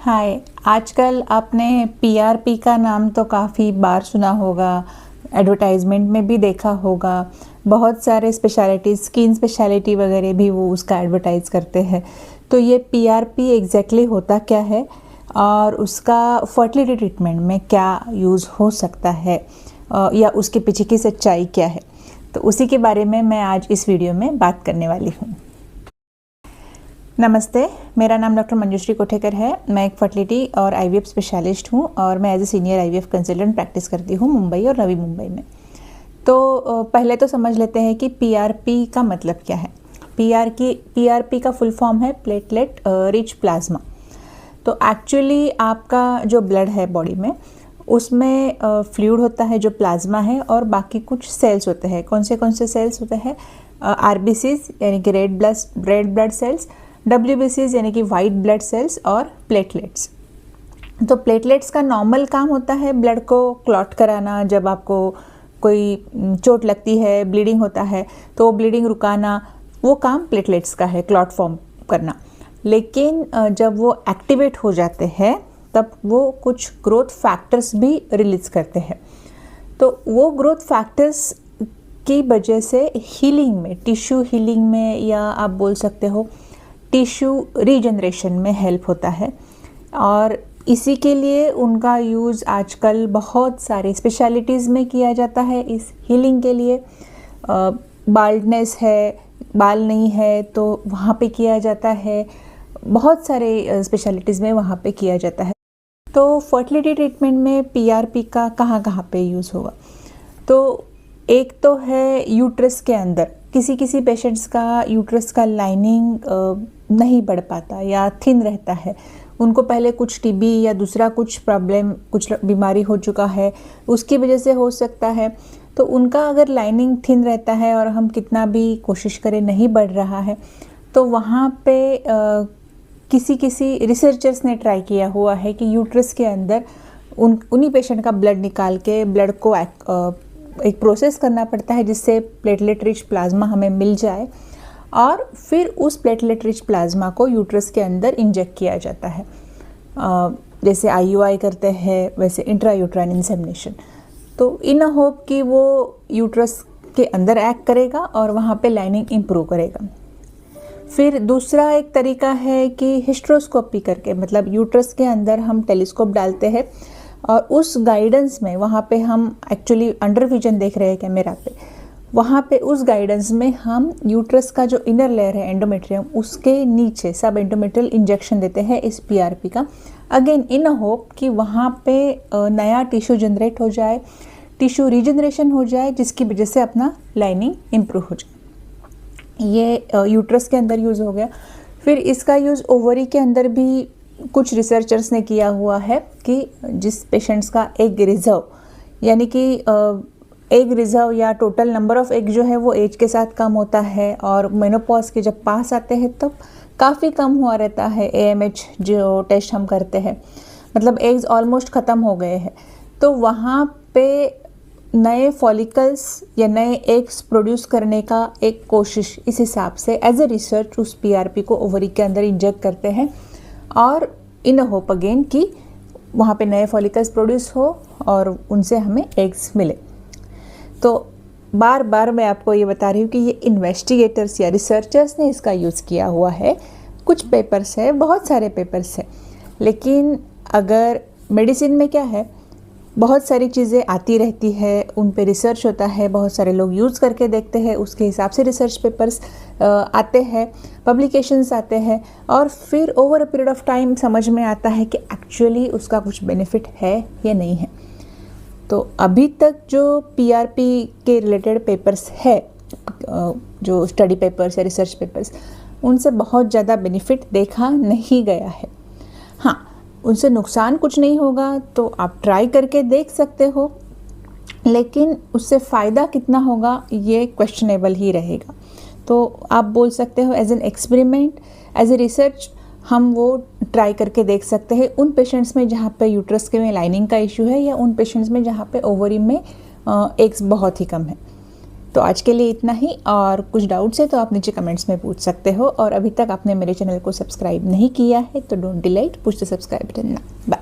हाय। आजकल आपने पीआरपी का नाम तो काफ़ी बार सुना होगा, एडवर्टाइजमेंट में भी देखा होगा। बहुत सारे स्पेशलिटीज़, स्किन स्पेशलिटी वगैरह भी वो उसका एडवर्टाइज करते हैं। तो ये पीआरपी एग्जैक्टली होता क्या है और उसका फर्टिलिटी ट्रीटमेंट में क्या यूज़ हो सकता है, या उसके पीछे की सच्चाई क्या है, तो उसी के बारे में मैं आज इस वीडियो में बात करने वाली हूँ। नमस्ते, मेरा नाम डॉक्टर मंजुश्री कोठेकर है। मैं एक फर्टिलिटी और आईवीएफ स्पेशलिस्ट हूँ और मैं as a senior IVF consultant practice करती हूँ मुंबई और नवी मुंबई में। तो पहले तो समझ लेते हैं कि पीआरपी का मतलब क्या है। पीआरपी का फुल फॉर्म है प्लेटलेट रिच प्लाज्मा। तो एक्चुअली आपका जो ब्लड है बॉडी में, उसमें फ्लूइड होता है जो प्लाज्मा है, और बाकी कुछ सेल्स होते हैं। कौन से सेल्स होते हैं? आरबीसीज यानी कि रेड ब्लड सेल्स, डब्ल्यूबीसीज यानी कि वाइट ब्लड सेल्स, और प्लेटलेट्स। तो प्लेटलेट्स का नॉर्मल काम होता है ब्लड को क्लॉट कराना। जब आपको कोई चोट लगती है, ब्लीडिंग होता है, तो ब्लीडिंग रुकाना, वो काम प्लेटलेट्स का है, क्लॉट फॉर्म करना। लेकिन जब वो एक्टिवेट हो जाते हैं तब वो कुछ ग्रोथ फैक्टर्स भी रिलीज करते हैं। तो वो ग्रोथ फैक्टर्स की वजह से हीलिंग में, टिश्यू हीलिंग में, या आप बोल सकते हो टिश्यू रीजनरेशन में हेल्प होता है। और इसी के लिए उनका यूज़ आजकल बहुत सारे स्पेशलिटीज़ में किया जाता है। इस हीलिंग के लिए बाल्डनेस है, बाल नहीं है, तो वहाँ पे किया जाता है। बहुत सारे स्पेशलिटीज़ में वहाँ पे किया जाता है। तो फर्टिलिटी ट्रीटमेंट में पीआरपी का कहाँ कहाँ पे यूज़ होगा? तो एक तो है यूट्रस के अंदर। किसी पेशेंट्स का यूट्रस का लाइनिंग नहीं बढ़ पाता या थिन रहता है। उनको पहले कुछ टीबी या दूसरा कुछ प्रॉब्लम, कुछ बीमारी हो चुका है, उसकी वजह से हो सकता है। तो उनका अगर लाइनिंग थिन रहता है और हम कितना भी कोशिश करें नहीं बढ़ रहा है, तो वहाँ पे किसी रिसर्चर्स ने ट्राई किया हुआ है कि यूट्रस के अंदर उन्हीं पेशेंट का ब्लड निकाल के ब्लड को एक प्रोसेस करना पड़ता है जिससे प्लेटलेट रिच प्लाज्मा हमें मिल जाए, और फिर उस प्लेटलेट रिच प्लाज्मा को यूट्रस के अंदर इंजेक्ट किया जाता है। जैसे आईयूआई करते हैं वैसे इंट्रायूट्राइन इंसेमिनेशन। तो इन होप कि वो यूट्रस के अंदर एक्ट करेगा और वहाँ पे लाइनिंग इम्प्रूव करेगा। फिर दूसरा एक तरीका है कि हिस्ट्रोस्कोपी करके, मतलब यूट्रस के अंदर हम टेलीस्कोप डालते हैं और उस गाइडेंस में, वहाँ पे हम एक्चुअली अंडर विजन देख रहे हैं कैमरा पे, वहाँ पे उस गाइडेंस में हम यूट्रस का जो इनर लेयर है एंडोमेट्रियम, उसके नीचे सब एंडोमेट्रियल इंजेक्शन देते हैं इस पीआरपी का। अगेन इन होप कि वहाँ पे नया टिश्यू जनरेट हो जाए, टिश्यू रीजनरेशन हो जाए, जिसकी वजह से अपना लाइनिंग इम्प्रूव हो जाए। ये यूट्रस के अंदर यूज़ हो गया। फिर इसका यूज़ ओवरी के अंदर भी कुछ रिसर्चर्स ने किया हुआ है कि जिस पेशेंट्स का एग रिजर्व, यानी कि एग रिजर्व या टोटल नंबर ऑफ एग जो है वो एज के साथ कम होता है, और मेनोपॉज के जब पास आते हैं तब काफ़ी कम हुआ रहता है। एएमएच जो टेस्ट हम करते हैं, मतलब एग्स ऑलमोस्ट ख़त्म हो गए हैं, तो वहाँ पे नए फॉलिकल्स या नए एग्स प्रोड्यूस करने का एक कोशिश, इस हिसाब से एज ए रिसर्च उस पीआरपी को ओवरी के अंदर इंजेक्ट करते हैं, और इन होप अगेन कि वहाँ पे नए फॉलिकल्स प्रोड्यूस हो और उनसे हमें एग्स मिले। तो बार बार मैं आपको ये बता रही हूँ कि ये इन्वेस्टिगेटर्स या रिसर्चर्स ने इसका यूज़ किया हुआ है। कुछ पेपर्स है, बहुत सारे पेपर्स है, लेकिन अगर मेडिसिन में क्या है, बहुत सारी चीज़ें आती रहती है, उन पे रिसर्च होता है, बहुत सारे लोग यूज़ करके देखते हैं, उसके हिसाब से रिसर्च पेपर्स आते हैं, पब्लिकेशंस आते हैं, और फिर over a period of time समझ में आता है कि एक्चुअली उसका कुछ बेनिफिट है या नहीं है। तो अभी तक जो पीआरपी के रिलेटेड पेपर्स है, जो स्टडी पेपर्स या रिसर्च पेपर्स, उनसे बहुत ज़्यादा बेनिफिट देखा नहीं गया है। हाँ, उनसे नुकसान कुछ नहीं होगा, तो आप ट्राई करके देख सकते हो, लेकिन उससे फ़ायदा कितना होगा ये क्वेश्चनेबल ही रहेगा। तो आप बोल सकते हो as an experiment, as a research हम वो ट्राई करके देख सकते हैं उन पेशेंट्स में जहाँ पे यूट्रस के में लाइनिंग का इशू है, या उन पेशेंट्स में जहाँ पे ओवरी में एग्स बहुत ही कम है। तो आज के लिए इतना ही, और कुछ डाउट्स है तो आप नीचे कमेंट्स में पूछ सकते हो। और अभी तक आपने मेरे चैनल को सब्सक्राइब नहीं किया है तो don't delete, push the subscribe button now. Bye.